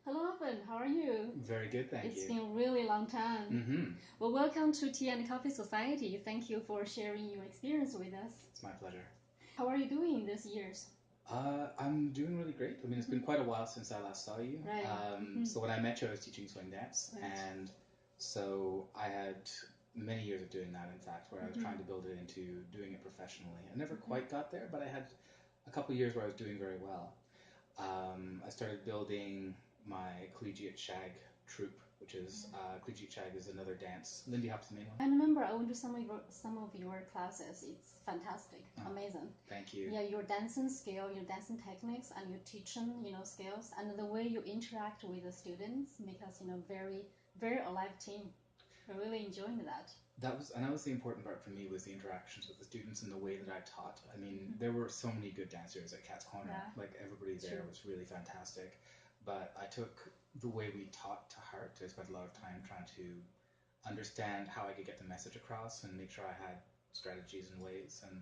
Hello, Owen. How are you? Very good, thank you. It's been a really long time. Well, welcome to Tea and Coffee Society. Thank you for sharing your experience with us. It's my pleasure. How are you doing these years? I'm doing really great. I mean, it's been quite a while since I last saw you. Right. So when I met you, I was teaching swing dance, and so I had many years of doing that, in fact, where I was trying to build it into doing it professionally. I never quite got there, but I had a couple of years where I was doing very well. I started building my collegiate shag troupe, which is collegiate shag is another dance. Lindy Hop's the main one. I remember I went to some of your classes. It's fantastic, amazing. Thank you. Yeah, your dancing skill, your dancing techniques, and your teaching, skills, and the way you interact with the students make us, very, very alive team. I really enjoying that. That was the important part for me, was the interactions with the students and the way that I taught. I mean, there were so many good dancers at Cat's Corner. Yeah. Like, everybody there was really fantastic. But I took the way we taught to heart. I spent a lot of time trying to understand how I could get the message across and make sure I had strategies and ways. And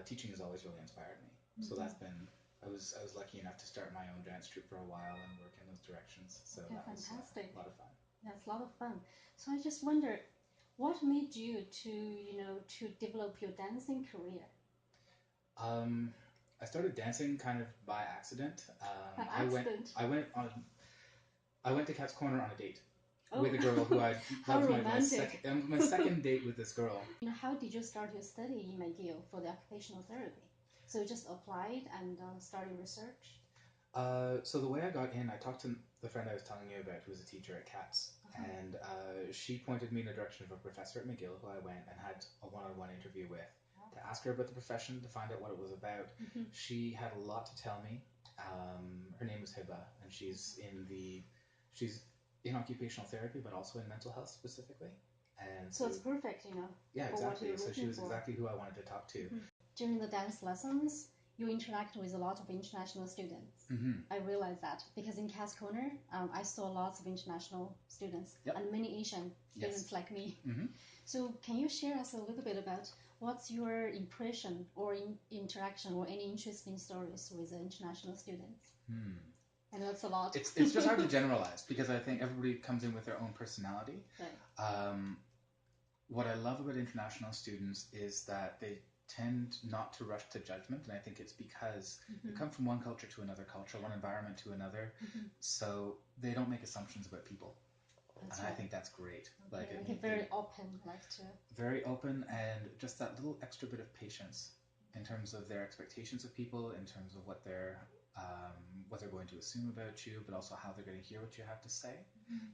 teaching has always really inspired me. So that's been... I was lucky enough to start my own dance troupe for a while and work in those directions. So that fantastic. was a lot of fun. That's a lot of fun. So I just wonder, what made you to develop your dancing career? I started dancing kind of by accident. By accident? I went to Cat's Corner on a date with a girl who I... How romantic. My second date with this girl. How did you start your study in McGill for the occupational therapy? So you just applied and started research? So the way I got in, I talked to the friend I was telling you about, who was a teacher at Cat's, and she pointed me in the direction of a professor at McGill, who I went and had a one-on-one interview with to ask her about the profession, to find out what it was about. She had a lot to tell me. Her name was Hiba, and she's in occupational therapy, but also in mental health specifically. And so it's perfect, Yeah, exactly. So she was for. exactly who I wanted to talk to. During the dance lessons, you interact with a lot of international students. I realized that because in Cat's Corner, I saw lots of international students and many Asian students like me. So can you share us a little bit about what's your impression or interaction or any interesting stories with the international students? And that's a lot. It's just hard to generalize because I think everybody comes in with their own personality. Right. What I love about international students is that they tend not to rush to judgment, and I think it's because they come from one culture to another culture, one environment to another, so they don't make assumptions about people. That's and I think that's great. Okay, very open, very open, and just that little extra bit of patience in terms of their expectations of people, in terms of what they're going to assume about you, but also how they're going to hear what you have to say.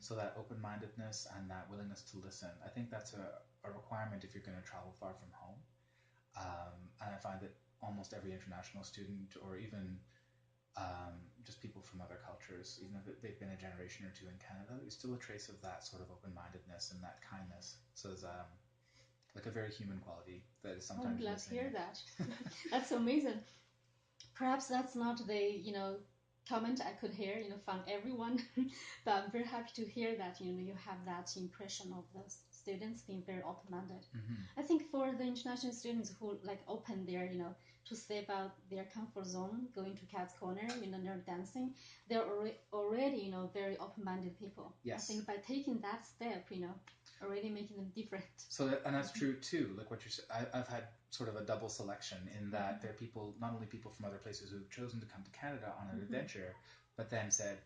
So that open-mindedness and that willingness to listen, I think that's a requirement if you're going to travel far from home. And I find that almost every international student, or even just people from other cultures, even if they've been a generation or two in Canada, there's still a trace of that sort of open-mindedness and that kindness. So it's like a very human quality that is sometimes I'm glad missing. to hear that. That's amazing. Perhaps that's not the comment I could hear from everyone, but I'm very happy to hear that you have that impression of the students being very open-minded. I think for the international students who open their to step out their comfort zone, going to Cat's Corner, they're dancing, they're already very open-minded people. Yes. I think by taking that step, already making them different. So and that's true too. Like what you're saying, I've had sort of a double selection in that there are people, not only people from other places who've chosen to come to Canada on an adventure, but then said,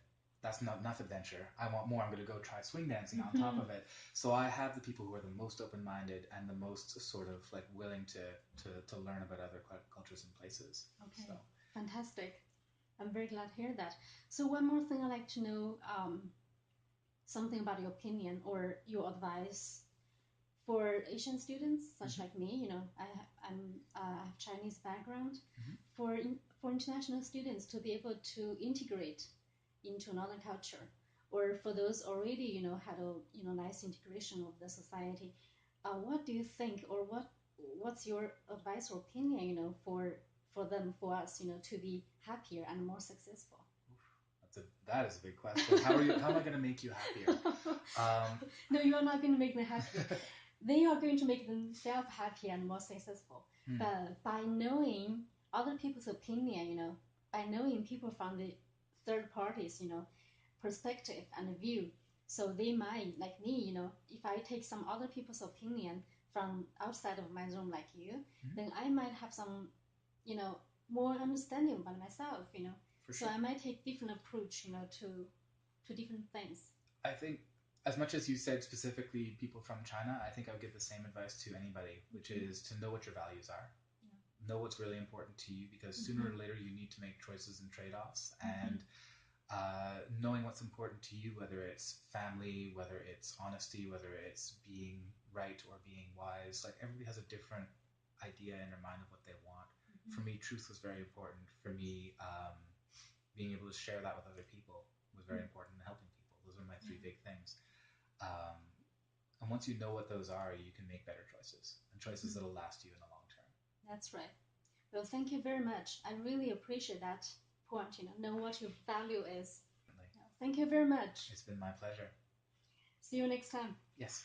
that's not enough adventure. I want more. I'm going to go try swing dancing on top of it. So I have the people who are the most open-minded and the most sort of willing to learn about other cultures and places. Okay, so. Fantastic. I'm very glad to hear that. So one more thing I'd like to know, something about your opinion or your advice for Asian students, such like me. I have Chinese background. For international students to be able to integrate into another culture, or for those already had a nice integration of the society, what do you think, or what's your advice or opinion for us to be happier and more successful? That is a big question. How am I going to make you happier? No, you are not going to make them happier. They are going to make themselves happier and more successful. But by knowing other people's opinion, by knowing people from the third parties, perspective and view. So they might, like me, if I take some other people's opinion from outside of my zone like you, then I might have some, more understanding about myself, For So sure. I might take different approach, to different things. I think as much as you said specifically people from China, I think I would give the same advice to anybody, which is to know what your values are. Know what's really important to you, because sooner or later you need to make choices and trade-offs, and knowing what's important to you, whether it's family, whether it's honesty, whether it's being right or being wise, like everybody has a different idea in their mind of what they want. For me, truth was very important. For me, being able to share that with other people was very important in helping people. Those are my three big things. And once you know what those are, you can make better choices, and choices that'll last you in the long term. That's right. Well, thank you very much. I really appreciate that point, know what your value is. Thank you very much. It's been my pleasure. See you next time. Yes.